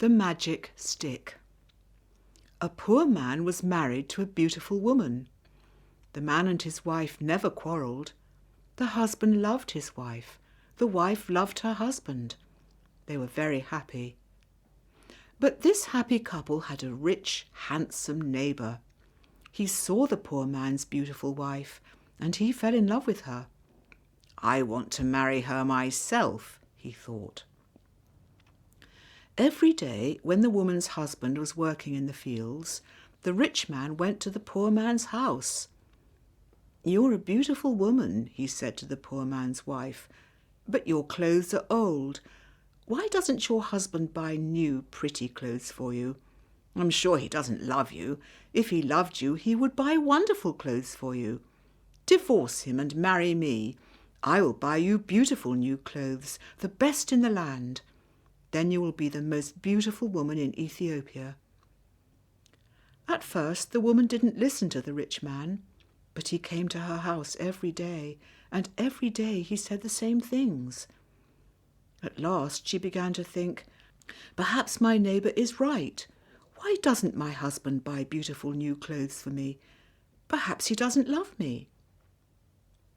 The magic stick. A poor man was married to a beautiful woman. The man and his wife never quarrelled. The husband loved his wife. The wife loved her husband. They were very happy. But this happy couple had a rich, handsome neighbour. He saw the poor man's beautiful wife, and he fell in love with her. "I want to marry her myself," he thought. Every day, when the woman's husband was working in the fields, the rich man went to the poor man's house. "You're a beautiful woman," he said to the poor man's wife, "but your clothes are old. Why doesn't your husband buy new, pretty clothes for you? I'm sure he doesn't love you. If he loved you, he would buy wonderful clothes for you. Divorce him and marry me. I will buy you beautiful new clothes, the best in the land. Then you will be the most beautiful woman in Ethiopia." At first the woman didn't listen to the rich man, but he came to her house every day, and every day he said the same things. At last she began to think, "Perhaps my neighbour is right. Why doesn't my husband buy beautiful new clothes for me? Perhaps he doesn't love me."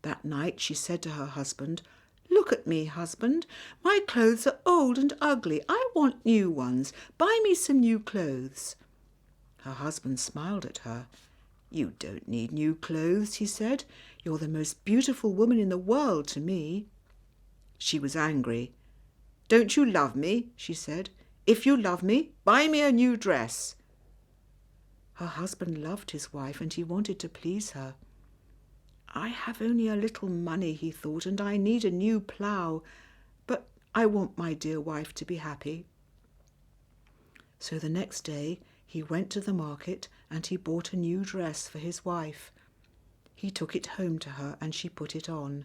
That night she said to her husband, "Look at me, husband. My clothes are old and ugly. I want new ones. Buy me some new clothes." Her husband smiled at her. "You don't need new clothes," he said. "You're the most beautiful woman in the world to me." She was angry. "Don't you love me?" she said. "If you love me, buy me a new dress." Her husband loved his wife and he wanted to please her. "I have only a little money," he thought, "and I need a new plough, but I want my dear wife to be happy." So the next day he went to the market and he bought a new dress for his wife. He took it home to her and she put it on.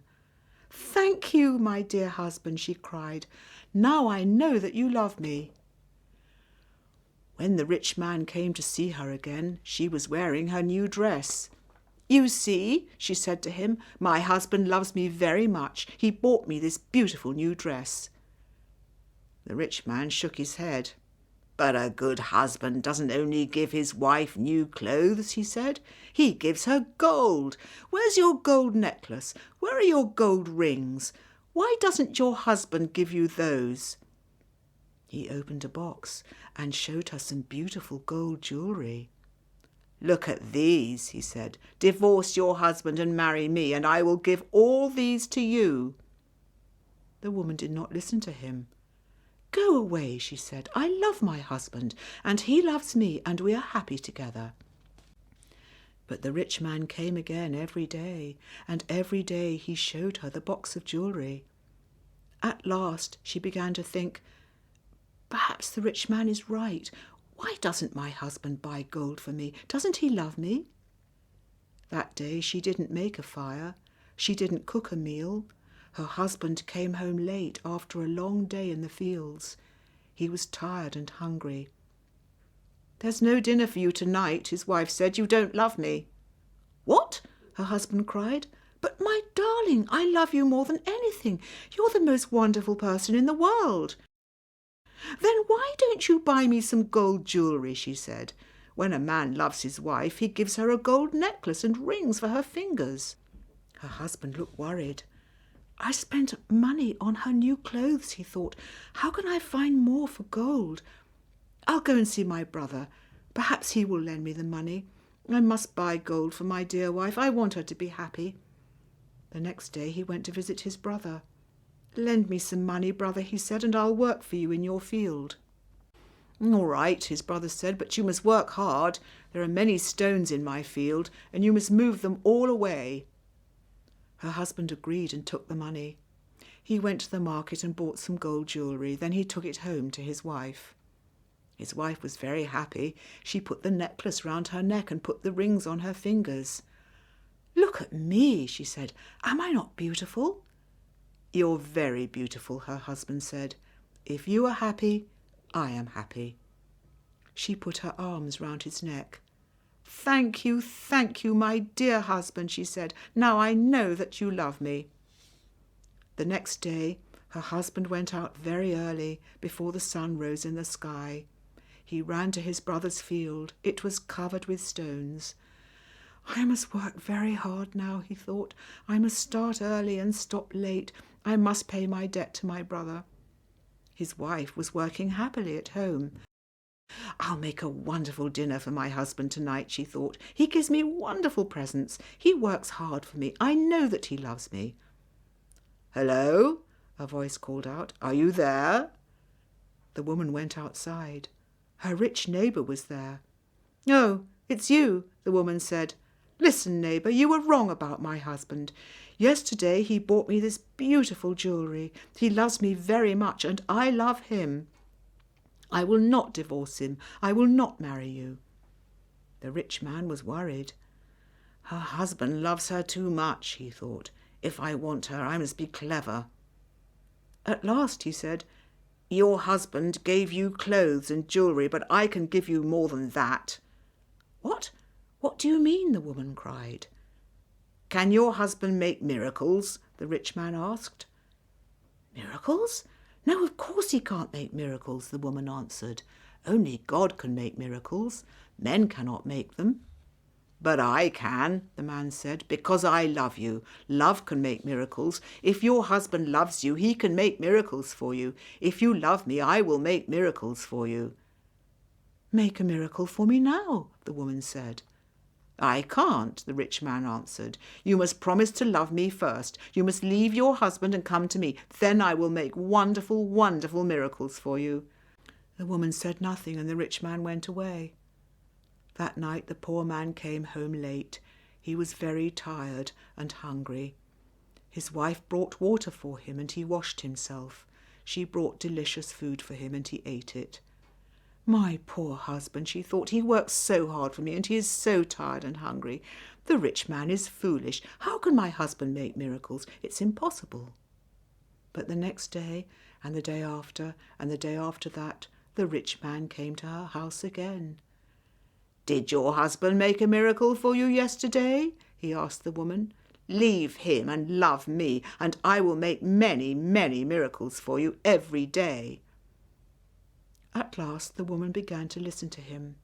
"Thank you, my dear husband," she cried. "Now I know that you love me." When the rich man came to see her again, she was wearing her new dress. "You see," she said to him, "my husband loves me very much. He bought me this beautiful new dress." The rich man shook his head. "But a good husband doesn't only give his wife new clothes," he said. "He gives her gold. Where's your gold necklace? Where are your gold rings? Why doesn't your husband give you those?" He opened a box and showed her some beautiful gold jewellery. "Look at these," he said. "Divorce your husband and marry me, and I will give all these to you." The woman did not listen to him. "Go away," she said. "I love my husband, and he loves me, and we are happy together." But the rich man came again every day, and every day he showed her the box of jewellery. At last she began to think, "Perhaps the rich man is right. Why doesn't my husband buy gold for me? Doesn't he love me?" That day she didn't make a fire. She didn't cook a meal. Her husband came home late after a long day in the fields. He was tired and hungry. "There's no dinner for you tonight," his wife said. "You don't love me." "What?" her husband cried. "But my darling, I love you more than anything. You're the most wonderful person in the world." "Then why don't you buy me some gold jewellery?" she said. "When a man loves his wife, he gives her a gold necklace and rings for her fingers." Her husband looked worried. "I spent money on her new clothes," he thought. "How can I find more for gold? I'll go and see my brother. Perhaps he will lend me the money. I must buy gold for my dear wife. I want her to be happy." The next day he went to visit his brother. "Lend me some money, brother," he said, "and I'll work for you in your field." "All right," his brother said, "but you must work hard. There are many stones in my field, and you must move them all away." Her husband agreed and took the money. He went to the market and bought some gold jewellery. Then he took it home to his wife. His wife was very happy. She put the necklace round her neck and put the rings on her fingers. "Look at me," she said. "Am I not beautiful?" "You're very beautiful," her husband said. "If you are happy, I am happy." She put her arms round his neck. Thank you, my dear husband," she said. "Now I know that you love me." The next day, Her husband went out very early, before the sun rose in the sky. He ran to his brother's field. It was covered with stones. I must work very hard now, he thought. I must start early and stop late. I must pay my debt to my brother. His wife was working happily at home. I'll make a wonderful dinner for my husband tonight, she thought. He gives me wonderful presents. He works hard for me. I know that he loves me. Hello, a voice called out. Are you there? The woman went outside. Her rich neighbour was there. Oh, it's you, the woman said. Listen, neighbour, you were wrong about my husband. Yesterday he bought me this beautiful jewellery. He loves me very much, and I love him. I will not divorce him. I will not marry you. The rich man was worried. Her husband loves her too much, he thought. If I want her, I must be clever. At last he said, Your husband gave you clothes and jewellery, but I can give you more than that. What? What do you mean? The woman cried. Can your husband make miracles? The rich man asked. Miracles? No, of course he can't make miracles, the woman answered. Only God can make miracles. Men cannot make them. But I can, the man said, because I love you. Love can make miracles. If your husband loves you, he can make miracles for you. If you love me, I will make miracles for you. Make a miracle for me now, the woman said. I can't, the rich man answered. You must promise to love me first. You must leave your husband and come to me. Then I will make wonderful, wonderful miracles for you. The woman said nothing, and the rich man went away. That night the poor man came home late. He was very tired and hungry. His wife brought water for him, and he washed himself. She brought delicious food for him, and he ate it. My poor husband, she thought, he works so hard for me, and he is so tired and hungry. The rich man is foolish. How can my husband make miracles? It's impossible. But the next day, and the day after, and the day after that, the rich man came to her house again. Did your husband make a miracle for you yesterday? He asked the woman. Leave him and love me, and I will make many, many miracles for you every day. At last the woman began to listen to him.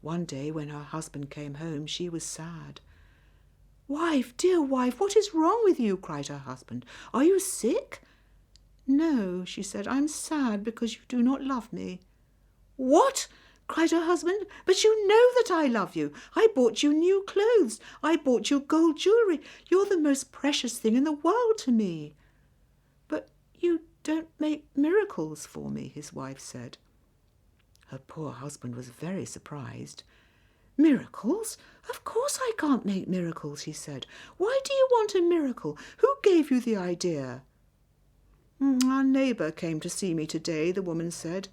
One day when her husband came home, she was sad. Wife, dear wife, what is wrong with you? Cried her husband. Are you sick? No, she said, I'm sad because you do not love me. What? Cried her husband. But you know that I love you. I bought you new clothes. I bought you gold jewellery. You're the most precious thing in the world to me. But you don't make miracles for me, his wife said. Her poor husband was very surprised. Miracles? Of course I can't make miracles, he said. Why do you want a miracle? Who gave you the idea? Our neighbour came to see me today, the woman said.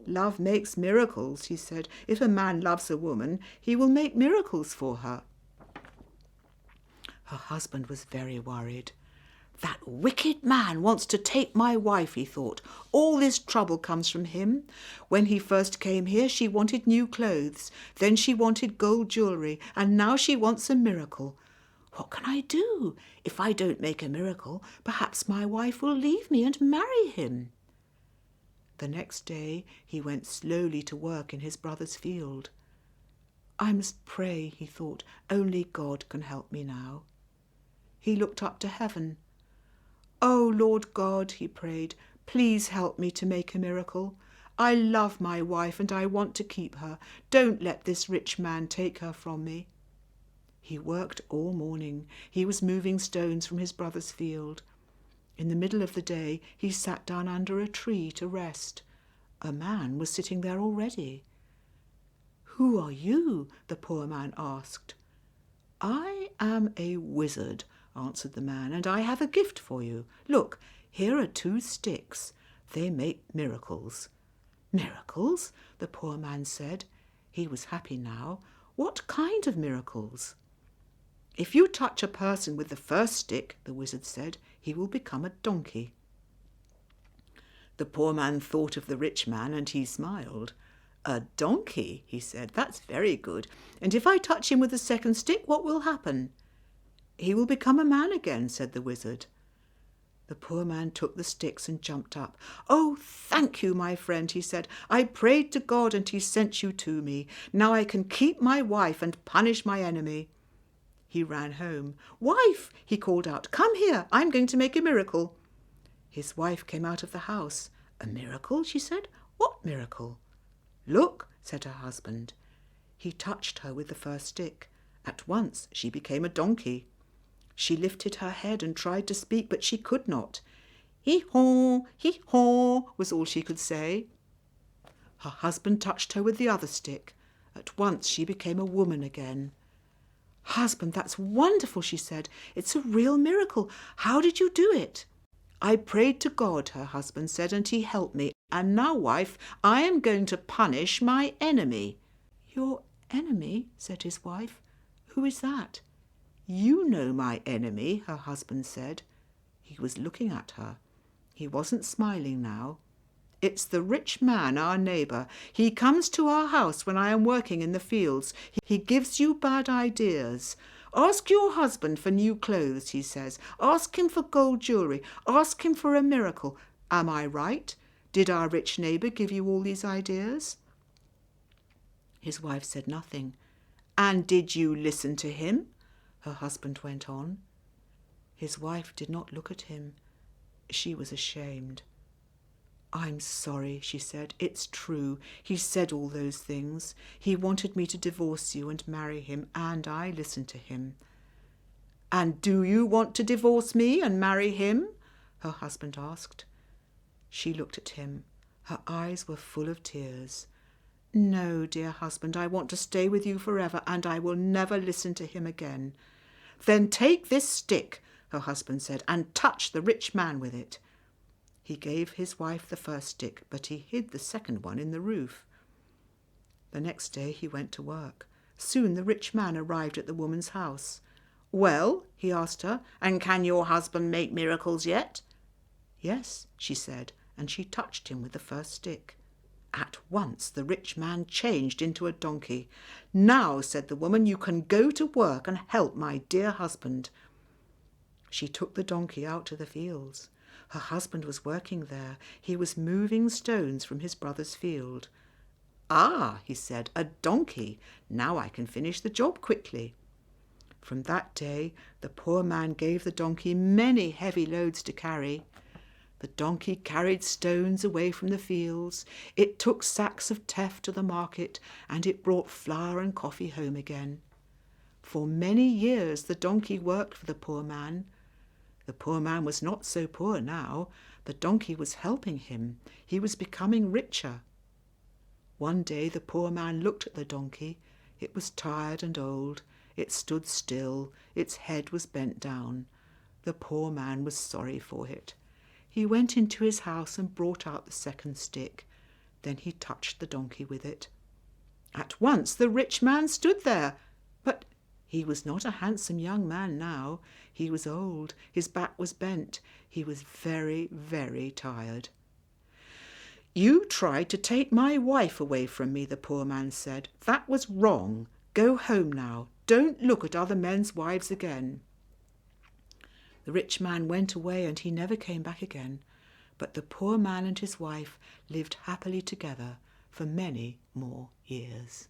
Love makes miracles, he said. If a man loves a woman, he will make miracles for her. Her husband was very worried. That wicked man wants to take my wife, he thought. All this trouble comes from him. When he first came here, she wanted new clothes. Then she wanted gold jewellery, and now she wants a miracle. What can I do? If I don't make a miracle, perhaps my wife will leave me and marry him. The next day he went slowly to work in his brother's field. I must pray, he thought. Only God can help me now. He looked up to heaven. Oh, Lord God, he prayed, please help me to make a miracle. I love my wife and I want to keep her. Don't let this rich man take her from me. He worked all morning. He was moving stones from his brother's field. In the middle of the day, he sat down under a tree to rest. A man was sitting there already. Who are you? The poor man asked. I am a wizard, answered the man, and I have a gift for you. Look, here are 2 sticks. They make miracles. Miracles? The poor man said. He was happy now. What kind of miracles? If you touch a person with the first stick, the wizard said, he will become a donkey. The poor man thought of the rich man and he smiled. A donkey, he said, that's very good. And if I touch him with the second stick, what will happen? He will become a man again, said the wizard. The poor man took the sticks and jumped up. "Oh, thank you, my friend," he said. "I prayed to God and he sent you to me. Now I can keep my wife and punish my enemy." He ran home. "Wife," he called out, "come here. I'm going to make a miracle." His wife came out of the house. "A miracle?" she said. "What miracle?" "Look," said her husband. He touched her with the first stick. At once she became a donkey. She lifted her head and tried to speak, but she could not. "Hee-haw, hee-haw," was all she could say. Her husband touched her with the other stick. At once she became a woman again. "Husband, that's wonderful," she said. "It's a real miracle. How did you do it?" "I prayed to God," her husband said, "and he helped me. And now, wife, I am going to punish my enemy." "Your enemy?" said his wife. "Who is that?" "You know my enemy," her husband said. He was looking at her. He wasn't smiling now. "It's the rich man, our neighbour. He comes to our house when I am working in the fields. He gives you bad ideas. 'Ask your husband for new clothes,' he says. 'Ask him for gold jewellery. Ask him for a miracle.' Am I right? Did our rich neighbour give you all these ideas?" His wife said nothing. "And did you listen to him?" her husband went on. His wife did not look at him. She was ashamed. "I'm sorry," she said. "It's true. He said all those things. He wanted me to divorce you and marry him, and I listened to him." "And do you want to divorce me and marry him?" her husband asked. She looked at him. Her eyes were full of tears. "No, dear husband, I want to stay with you forever, and I will never listen to him again." "Then take this stick," her husband said, "and touch the rich man with it." He gave his wife the first stick, but he hid the second one in the roof. The next day he went to work. Soon the rich man arrived at the woman's house. "Well," he asked her, "and can your husband make miracles yet?" "Yes," she said, and she touched him with the first stick. At once the rich man changed into a donkey. "Now," said the woman, "you can go to work and help my dear husband." She took the donkey out to the fields. Her husband was working there. He was moving stones from his brother's field. "Ah," he said, "a donkey. Now I can finish the job quickly." From that day, the poor man gave the donkey many heavy loads to carry. The donkey carried stones away from the fields, it took sacks of teff to the market, and it brought flour and coffee home again. For many years the donkey worked for the poor man. The poor man was not so poor now. The donkey was helping him. He was becoming richer. One day the poor man looked at the donkey. It was tired and old. It stood still. Its head was bent down. The poor man was sorry for it. He went into his house and brought out the second stick. Then he touched the donkey with it. At once the rich man stood there. But he was not a handsome young man now. He was old. His back was bent. He was very, very tired. "You tried to take my wife away from me," the poor man said. "That was wrong. Go home now. Don't look at other men's wives again." The rich man went away and he never came back again. But the poor man and his wife lived happily together for many more years.